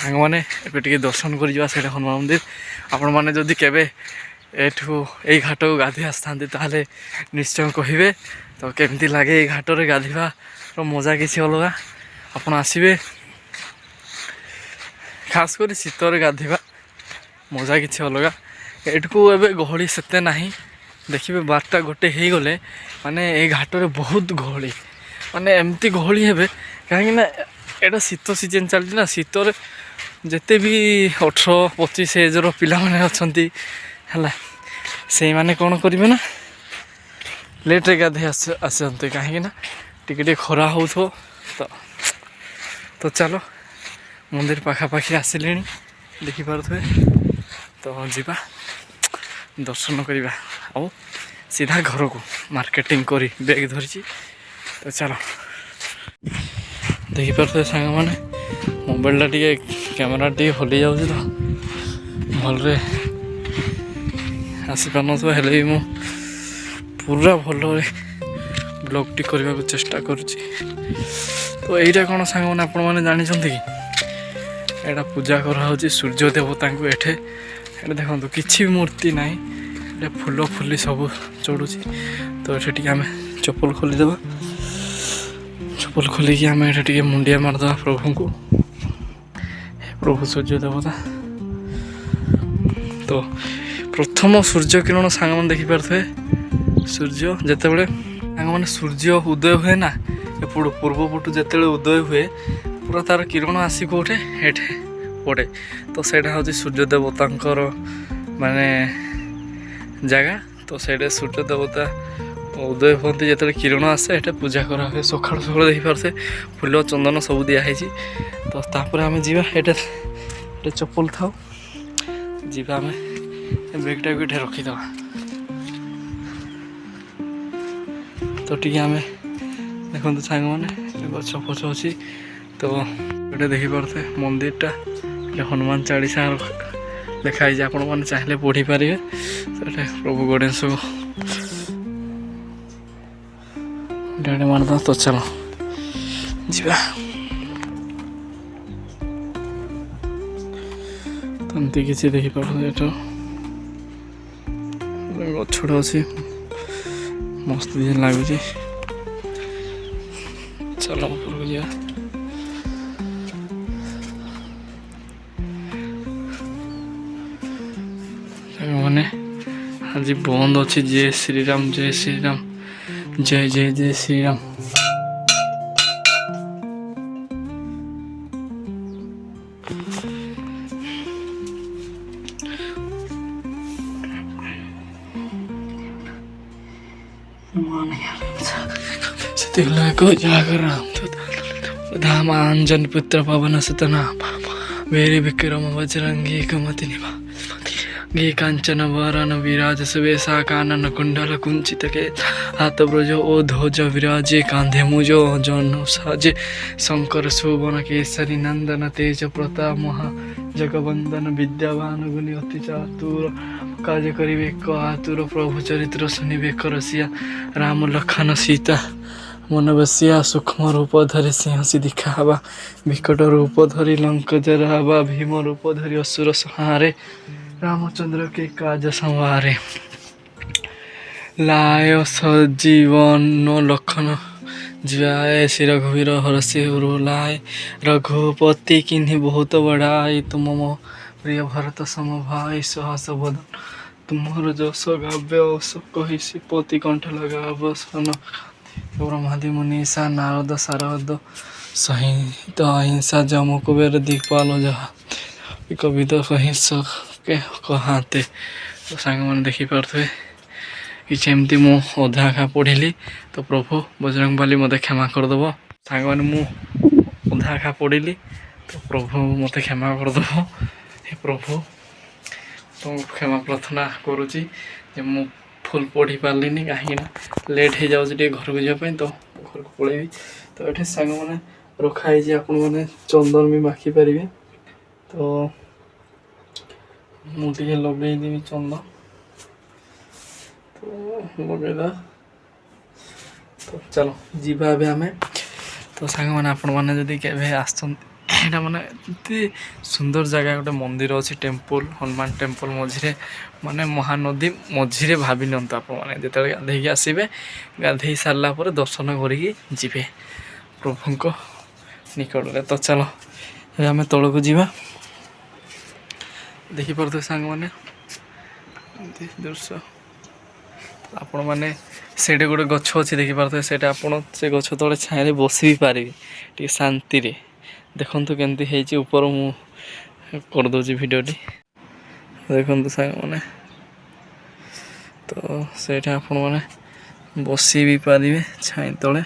ସାଙ୍ଗମାନେ ଏବେ ଟିକେ ଦର୍ଶନ କରିଯିବା ସେଇଟା ହନୁମାନ ମନ୍ଦିର। ଆପଣମାନେ ଯଦି କେବେ ଏଠୁ ଏଇ ଘାଟକୁ ଗାଧୋଇ ଆସିଥାନ୍ତି ତାହେଲେ ନିଶ୍ଚୟ କହିବେ ତ କେମିତି ଲାଗେ ଏଇ ଘାଟରେ ଗାଧୋଇବାର ମଜା କିଛି ଅଲଗା। ଆପଣ ଆସିବେ, ଖାସ୍ କରି ଶୀତରେ ଗାଧୋଇବା ମଜା କିଛି ଅଲଗା। ଏଠକୁ ଏବେ ଗହଳି ସେତେ ନାହିଁ, ଦେଖିବେ 12ଟା 1 ହେଇଗଲେ ମାନେ ଏଇ ଘାଟରେ ବହୁତ ଗହଳି, ମାନେ ଏମିତି ଗହଳି ହେବେ କାହିଁକିନା ଏଇଟା ଶୀତ ସିଜନ୍ ଚାଲିଛି ନା। ଶୀତରେ ଯେତେ ବି 18-25 ଏଜ୍ର ପିଲାମାନେ ଅଛନ୍ତି ହେଲା, ସେଇମାନେ କ'ଣ କରିବେ ନା ଲେଟ୍ରେ ଗାଧୋଇ ଆସନ୍ତି କାହିଁକିନା ଟିକେ ଟିକେ ଖରା ହେଉଥିବ। ତ ଚାଲ ମନ୍ଦିର ପାଖାପାଖି ଆସିଲେଣି ଦେଖିପାରୁଥିବେ, ତ ଯିବା ଦର୍ଶନ କରିବା ଆଉ ସିଧା ଘରକୁ ମାର୍କେଟିଂ କରି ବ୍ୟାଗ୍ ଧରିଛି। ତ ଚାଲ, ଦେଖିପାରୁଥିବେ ସାଙ୍ଗମାନେ ମୋବାଇଲଟା ଟିକେ କ୍ୟାମେରା ଟିକେ ହଲି ଯାଉଛି ତ ଭଲରେ ଆସିପାରୁନଥିବ, ହେଲେ ବି ମୁଁ ପୁରା ଭଲରେ ବ୍ଲଗ୍ଟି କରିବାକୁ ଚେଷ୍ଟା କରୁଛି। ତ ଏଇଟା କ'ଣ ସାଙ୍ଗମାନେ ଆପଣମାନେ ଜାଣିଛନ୍ତି କି? ଏଇଟା ପୂଜା କରାହେଉଛି ସୂର୍ଯ୍ୟ ଦେବତାଙ୍କୁ। ଏଠି ଦେଖନ୍ତୁ କିଛି ବି ମୂର୍ତ୍ତି ନାହିଁ, ଏଠି ଫୁଲ ଫୁଲି ସବୁ ଚଢ଼ୁଛି। ତ ଏଠି ଟିକେ ଆମେ ଚପଲ ଖୋଲିଦେବା, ଚପଲ ଖୋଲିକି ଆମେ ଏଠି ଟିକେ ମୁଣ୍ଡିଆ ମାରିଦେବା ପ୍ରଭୁଙ୍କୁ। ପ୍ରଭୁ ସୂର୍ଯ୍ୟ ଦେବତା, ତ ପ୍ରଥମ ସୂର୍ଯ୍ୟ କିରଣ ସାଙ୍ଗମାନେ ଦେଖିପାରୁଥିବେ। ସୂର୍ଯ୍ୟ ଯେତେବେଳେ ସାଙ୍ଗମାନେ ସୂର୍ଯ୍ୟ ଉଦୟ ହୁଏ ନା, ଏପଟୁ ପୂର୍ବ ପଟୁ ଯେତେବେଳେ ଉଦୟ ହୁଏ ପୁରା ତାର କିରଣ ଆସି କେଉଁଠି ଏଠି ପଡ଼େ। ତ ସେଇଟା ହେଉଛି ସୂର୍ଯ୍ୟ ଦେବତାଙ୍କର ମାନେ ଜାଗା। ତ ସେଇଟା ସୂର୍ଯ୍ୟ ଦେବତା ଉଦୟ ହୁଅନ୍ତି ଯେତେବେଳେ କିରଣ ଆସେ, ଏଠି ପୂଜା କରାହୁଏ ସକାଳୁ ସକାଳୁ। ଦେଖିପାରୁଥିବେ ଫୁଲ ଚନ୍ଦନ ସବୁ ଦିଆହେଇଛି। ତ ତାପରେ ଆମେ ଯିବା, ଏଠି ଚପଲ ଥାଉ, ଯିବା ଆମେ ବ୍ୟାଗ୍ଟାକୁ ଏଠି ରଖିଦେବା। ତ ଟିକେ ଆମେ ଦେଖନ୍ତୁ ସାଙ୍ଗମାନେ ଗଛ ଫଛ ଅଛି। ତ ଏଠି ଦେଖିପାରୁଥିବେ ମନ୍ଦିରଟା, ଏଠି ହନୁମାନ ଚାଳିଶା ଲେଖା ହେଇଛି, ଆପଣମାନେ ଚାହିଁଲେ ପଢ଼ିପାରିବେ। ସେଠି ପ୍ରଭୁ ଗଣେଶକୁ ଡାଡ଼ି ମାରିଦେବା। ତ ଚାଲ ଯିବା। ତ ଏମିତି କିଛି ଦେଖିପାରୁଥିବେ, ଏଠୁ ଗଛଟା ଅଛି, ମସ୍ତ ବି ଲାଗୁଛି। ଚାଲ ଉପରକୁ ଯିବା। ମାନେ ଆଜି ବନ୍ଦ ଅଛି। ଜୟ ଶ୍ରୀରାମ, ଜୟ ଶ୍ରୀରାମ, ଜୟ ଜୟ ଜୟ ଶ୍ରୀରାମ। धामांजन पुत्र पवन सुतना वीर विक्रम बजरंगी कुमति निभा गे कांचन वरन विराज सुवेशा कानन कुंडल कुंचित के हाथ ब्रज ओ ध्वज विराजे कांधे मुजो जन साजे शंकर शोभन केसरी नंदन तेज प्रताप महा जगवंदन विद्यावान गुणी अति चातुर कार्य करिवे आतुर प्रभु चरित्र सुनिवे रसिया राम लखन सीता मन बसिया सूक्ष्म रूप धरि सिंहसी दिखा हवा विकट रूप धरि लंक जरा हवा भीम रूप धरि असुर संहारे रामचंद्र के काज संवारे लाय सजीवन लखन जियाय श्री रघुवीर हरषि लाय रघुपति किन्हीं बहुत बड़ाई तुम मम प्रिय भरत सम भाई सहस बदन तुम्हार जस गाव्य कही श्रीपति कंठ लगाव सन ब्रह्मादि मुनीसा नारद सारद सहित अहिंसा जम कुबेर दिखपाल जहा कविता कहीं सके कहते। तो सांग मैंने देखिपे किसी एमती मु अधा आखा पढ़ी तो प्रभु बजरंग बाली मत क्षमा करदेव। सांग मैंने मु अधा आखा पढ़ी तो प्रभु मत क्षमा करदेव। हे प्रभु तुमको क्षमा प्रार्थना करुच्ची मु फुल पढ़ी पार्लिनी कहीं लेट हो जाऊँ घर को जावाई तो घर को पलैबी। तो ये सांग मैंने रखाई आपण मैंने चंदन भी माखी पारे। तो मुझे लगेदेवी चंदन तो लगेदा। तो चलो जीवा आम। तो सांग मैंने आपण मैंने जदि केवे ଏଇଟା ମାନେ ଏମିତି ସୁନ୍ଦର ଜାଗା ଗୋଟେ ମନ୍ଦିର ଅଛି ଟେମ୍ପଲ୍ ହନୁମାନ ଟେମ୍ପଲ୍ ମଝିରେ ମାନେ ମହାନଦୀ ମଝିରେ ଭାବି ନିଅନ୍ତୁ ଆପଣମାନେ ଯେତେବେଳେ ଗାଧେଇକି ଆସିବେ ଗାଧେଇ ସାରିଲା ପରେ ଦର୍ଶନ କରିକି ଯିବେ ପ୍ରଭୁଙ୍କ ନିକଟରେ। ତ ଚାଲ ଏବେ ଆମେ ତଳକୁ ଯିବା। ଦେଖିପାରୁଥିବେ ସାଙ୍ଗମାନେ ଏମିତି ଦୃଶ୍ୟ ଆପଣମାନେ ସେଇଠି ଗୋଟେ ଗଛ ଅଛି ଦେଖିପାରୁଥିବେ ସେଇଟା ଆପଣ ସେ ଗଛ ତଳେ ଛାଇରେ ବସି ବି ପାରିବେ ଟିକେ ଶାନ୍ତିରେ। ଦେଖନ୍ତୁ କେମିତି ହେଇଛି ଉପର ମୁଁ କରିଦେଉଛି ଭିଡ଼ିଓଟି ଦେଖନ୍ତୁ ସାଙ୍ଗମାନେ। ତ ସେଇଟା ଆପଣମାନେ ବସି ବି ପାରିବେ ଛାଇ ତଳେ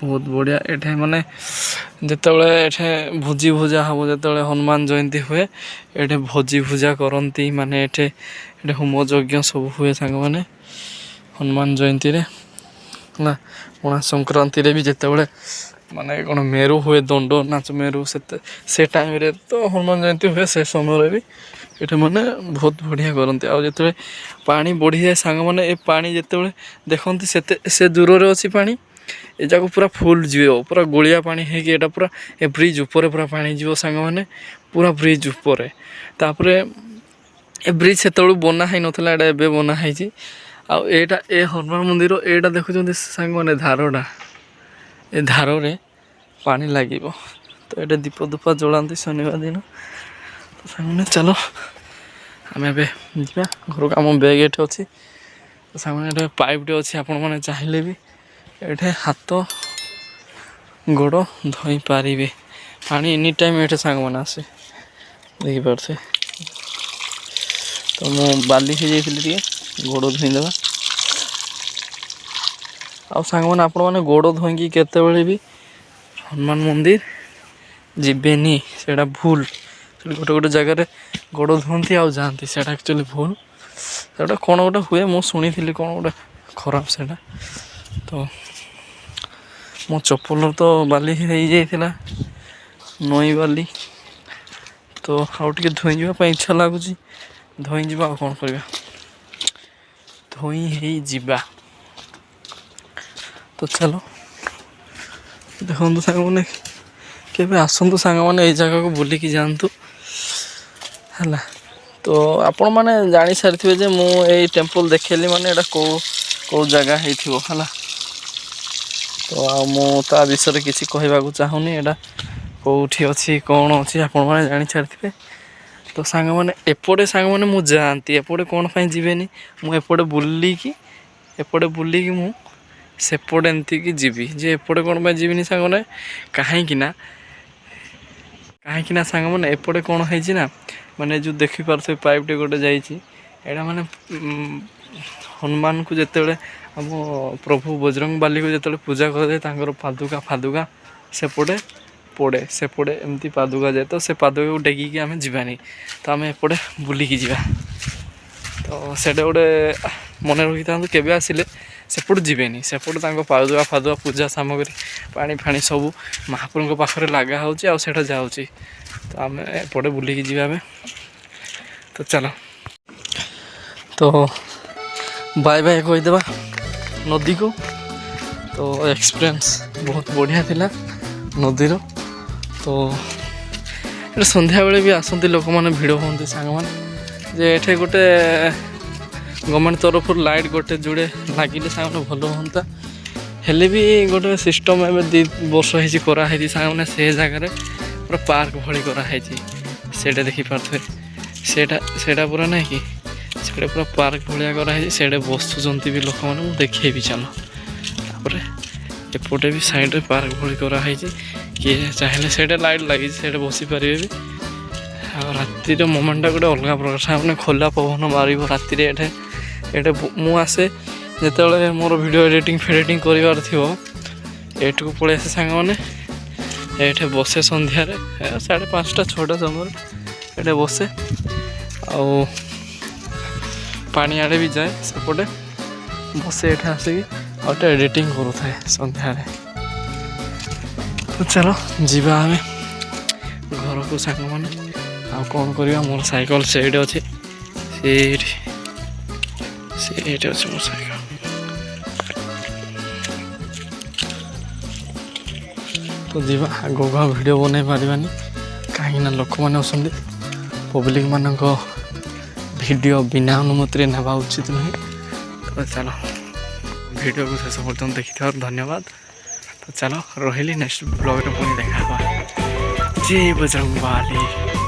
ବହୁତ ବଢ଼ିଆ। ଏଠି ମାନେ ଯେତେବେଳେ ଏଠି ଭୋଜି ଭୁଜା ହେବ ଯେତେବେଳେ ହନୁମାନ ଜୟନ୍ତୀ ହୁଏ ଏଠି ଭୋଜି ଭୁଜା କରନ୍ତି ମାନେ ଏଠି ହୋମ ଯଜ୍ଞ ସବୁ ହୁଏ ସାଙ୍ଗମାନେ ହନୁମାନ ଜୟନ୍ତୀରେ ହେଲା। ପଣା ସଂକ୍ରାନ୍ତିରେ ବି ଯେତେବେଳେ ମାନେ କ'ଣ ମେରୁ ହୁଏ ଦଣ୍ଡ ନାଚ ମେରୁ ସେ ଟାଇମ୍ରେ ତ ହନୁମାନ ଜୟନ୍ତୀ ହୁଏ ସେ ସମୟରେ ବି ଏଠି ମାନେ ବହୁତ ବଢ଼ିଆ କରନ୍ତି। ଆଉ ଯେତେବେଳେ ପାଣି ବଢ଼ିଯାଏ ସାଙ୍ଗମାନେ ଏ ପାଣି ଯେତେବେଳେ ଦେଖନ୍ତି ସେ ଦୂରରେ ଅଛି ପାଣି ଏ ଯାକ ପୁରା ଫୁଲ୍ ଯିବ ପୁରା ଗୋଳିଆ ପାଣି ହେଇକି ଏଇଟା ପୁରା ଏ ବ୍ରିଜ୍ ଉପରେ ପୁରା ପାଣି ଯିବ ସାଙ୍ଗମାନେ ପୁରା ବ୍ରିଜ୍ ଉପରେ। ତାପରେ ଏ ବ୍ରିଜ୍ ସେତେବେଳକୁ ବନା ହେଇନଥିଲା ଏଇଟା ଏବେ ବନା ହେଇଛି। ଆଉ ଏଇଟା ଏ ହନୁମାନ ମନ୍ଦିର ଏଇଟା ଦେଖୁଛନ୍ତି ସାଙ୍ଗମାନେ ଧାରଟା ଏ ଧାରରେ ପାଣି ଲାଗିବ। ତ ଏଇଟା ଦୀପ ଧୂପ ଜଳାନ୍ତି ଶନିବାର ଦିନ। ତ ସାଙ୍ଗମାନେ ଚାଲ ଆମେ ଏବେ ଯିବା ଘରକୁ। ଆମ ବ୍ୟାଗ୍ ଏଠି ଅଛି। ତ ସାଙ୍ଗମାନେ ଏଠି ପାଇପ୍ଟେ ଅଛି ଆପଣମାନେ ଚାହିଁଲେ ବି ଏଠି ହାତ ଗୋଡ଼ ଧୋଇ ପାରିବେ। ପାଣି ଏନି ଟାଇମ୍ ଏଠି ସାଙ୍ଗମାନେ ଆସେ ଦେଖିପାରୁଥିବେ। ତ ମୁଁ ବାଲି ହେଇଯାଇଥିଲି ଟିକେ ଗୋଡ଼ ଧୋଇଁଦେବା। ଆଉ ସାଙ୍ଗମାନେ ଆପଣମାନେ ଗୋଡ଼ ଧୋଇଁକି କେତେବେଳେ ବି ହନୁମାନ ମନ୍ଦିର ଯିବେନି ସେଇଟା ଭୁଲ। ସେଠି ଗୋଟେ ଜାଗାରେ ଗୋଡ଼ ଧୁଅନ୍ତି ଆଉ ଯାଆନ୍ତି ସେଇଟା ଆକ୍ଚୁଆଲି ଭୁଲ। ସେଇଟା କ'ଣ ଗୋଟେ ହୁଏ ମୁଁ ଶୁଣିଥିଲି କ'ଣ ଗୋଟେ ଖରାପ ସେଇଟା। ତ ମୋ ଚପଲର ତ ବାଲି ହେଇଯାଇଥିଲା ନଈ ବାଲି। ତ ଆଉ ଟିକେ ଧୋଇ ଯିବା ପାଇଁ ଇଚ୍ଛା ଲାଗୁଛି ଧୋଇ ଯିବା ଆଉ କ'ଣ କରିବା ଧୋଇ ହେଇଯିବା। ତ ଚାଲ ଦେଖନ୍ତୁ ସାଙ୍ଗମାନେ କେବେ ଆସନ୍ତୁ ସାଙ୍ଗମାନେ ଏଇ ଜାଗାକୁ ବୁଲିକି ଯାଆନ୍ତୁ ହେଲା। ତ ଆପଣମାନେ ଜାଣିସାରିଥିବେ ଯେ ମୁଁ ଏଇ ଟେମ୍ପଲ୍ ଦେଖେଇଲି ମାନେ ଏଇଟା କେଉଁ ଜାଗା ହେଇଥିବ ହେଲା। ତ ଆଉ ମୁଁ ତା ବିଷୟରେ କିଛି କହିବାକୁ ଚାହୁଁନି ଏଇଟା କେଉଁଠି ଅଛି କ'ଣ ଅଛି ଆପଣମାନେ ଜାଣିସାରିଥିବେ। ତ ସାଙ୍ଗମାନେ ସାଙ୍ଗମାନେ ମୁଁ ଯାଆନ୍ତି ଏପଟେ କ'ଣ ପାଇଁ ଯିବେନି ମୁଁ ଏପଟେ ବୁଲିକି ମୁଁ ସେପଟେ ଏମିତିକି ଯିବି ଯେ ଏପଟେ କ'ଣ ପାଇଁ ଯିବିନି ସାଙ୍ଗମାନେ କାହିଁକି ନା ସାଙ୍ଗମାନେ ଏପଟେ କ'ଣ ହେଇଛି ନା ମାନେ ଯେଉଁ ଦେଖିପାରୁଥିବେ ପାଇପ୍ଟେ ଗୋଟେ ଯାଇଛି ଏଇଟା ମାନେ ହନୁମାନଙ୍କୁ ଯେତେବେଳେ ଆମ ପ୍ରଭୁ ବଜରଙ୍ଗବାଲିକୁ ଯେତେବେଳେ ପୂଜା କରାଯାଏ ତାଙ୍କର ପାଦୁକା ସେପଟେ ଏମିତି ପାଦୁକା ଯାଏ। ତ ସେ ପାଦୁକାକୁ ଡେକିକି ଆମେ ଯିବାନି ତ ଆମେ ଏପଟେ ବୁଲିକି ଯିବା। ତ ସେଇଟା ଗୋଟେ ମନେ ରଖିଥାନ୍ତୁ କେବେ ଆସିଲେ ସେପଟୁ ଯିବେନି ସେପଟୁ ତାଙ୍କ ପାଦୁକା ପୂଜା ସାମଗ୍ରୀ ପାଣି ଫାଣି ସବୁ ମହାପ୍ରଭୁଙ୍କ ପାଖରେ ଲାଗା ହେଉଛି ଆଉ ସେଇଟା ଯାଉଛି। ତ ଆମେ ଏପଟେ ବୁଲିକି ଯିବା ଆମେ। ତ ଚାଲ ତ ବାଏ ବାଏ କହିଦେବା ନଦୀକୁ। ତ ଏକ୍ସପିରିଏନ୍ସ ବହୁତ ବଢ଼ିଆ ଥିଲା ନଦୀର। ତ ଏଠି ସନ୍ଧ୍ୟାବେଳେ ବି ଆସନ୍ତି ଲୋକମାନେ ଭିଡ଼ ହୁଅନ୍ତି ସାଙ୍ଗମାନେ ଯେ ଏଠି ଗୋଟେ ଗଭର୍ଣ୍ଣମେଣ୍ଟ ତରଫରୁ ଲାଇଟ୍ ଗୋଟେ ଯୋଡ଼େ ଲାଗିଲେ ସାଙ୍ଗମାନେ ଭଲ ହୁଅନ୍ତା। ହେଲେ ବି ଗୋଟେ ସିଷ୍ଟମ୍ ଏବେ 2 ବର୍ଷ ହେଇଛି କରାହେଇଛି ସାଙ୍ଗମାନେ ସେ ଜାଗାରେ ପୁରା ପାର୍କ ଭଳି କରାହେଇଛି ସେଇଟା ଦେଖିପାରୁଥିବେ। ସେଇଟା ପୁରା ନାହିଁ କି ସେଇଟା ପୁରା ପାର୍କ ଭଳିଆ କରାହେଇଛି ସେଇଟା ବସୁଛନ୍ତି ବି ଲୋକମାନେ ମୁଁ ଦେଖେଇବି ଚାଲ। ତାପରେ ଏପଟେ ବି ସାଇଡ଼୍ରେ ପାର୍କ ଭଳି କରାହେଇଛି କିଏ ଚାହିଁଲେ ସେଇଟା ଲାଇଟ୍ ଲାଗିଛି ସେଇଟା ବସିପାରିବେ ବି। ଆଉ ରାତିର ମୋମେଣ୍ଟଟା ଗୋଟେ ଅଲଗା ପ୍ରକାର ସାଙ୍ଗମାନେ ଖୋଲା ପବନ ମାରିବ ରାତିରେ ଏଠି ମୁଁ ଆସେ ଯେତେବେଳେ ମୋର ଭିଡ଼ିଓ ଏଡ଼ିଟିଂ କରିବାର ଥିବ ଏଠିକୁ ପଳେଇ ଆସେ ସାଙ୍ଗମାନେ ଏଠି ବସେ ସନ୍ଧ୍ୟାରେ 5:30 6ଟା ସମୟରେ ଏଠି ବସେ ଆଉ ପାଣି ଆଡ଼େ ବି ଯାଏ ସେପଟେ ବସେ ଏଠି ଆସିକି ଆଉ ଗୋଟେ ଏଡ଼ିଟିଂ କରୁଥାଏ ସନ୍ଧ୍ୟାରେ। ତ ଚାଲ ଯିବା ଆମେ ଘରକୁ ସାଙ୍ଗମାନେ। ଆଉ କ'ଣ କରିବା ମୋର ସାଇକେଲ ସେଇଠି ଅଛି ସେଇଠି ଅଛି ମୋ ସାଇକେଲ। ତ तो जीवा आगक वीडियो बन पारानी कहीं लोक मैंने अच्छा पब्लिक मान वीडियो बिना अनुमति ना उचित नुहे। तो चलो वीडियो को शेष पर्यटन देखी धन्यवाद। तो चलो रही नेक्स्ट ब्लॉग पुणी देखा। जय बजरंग बाली।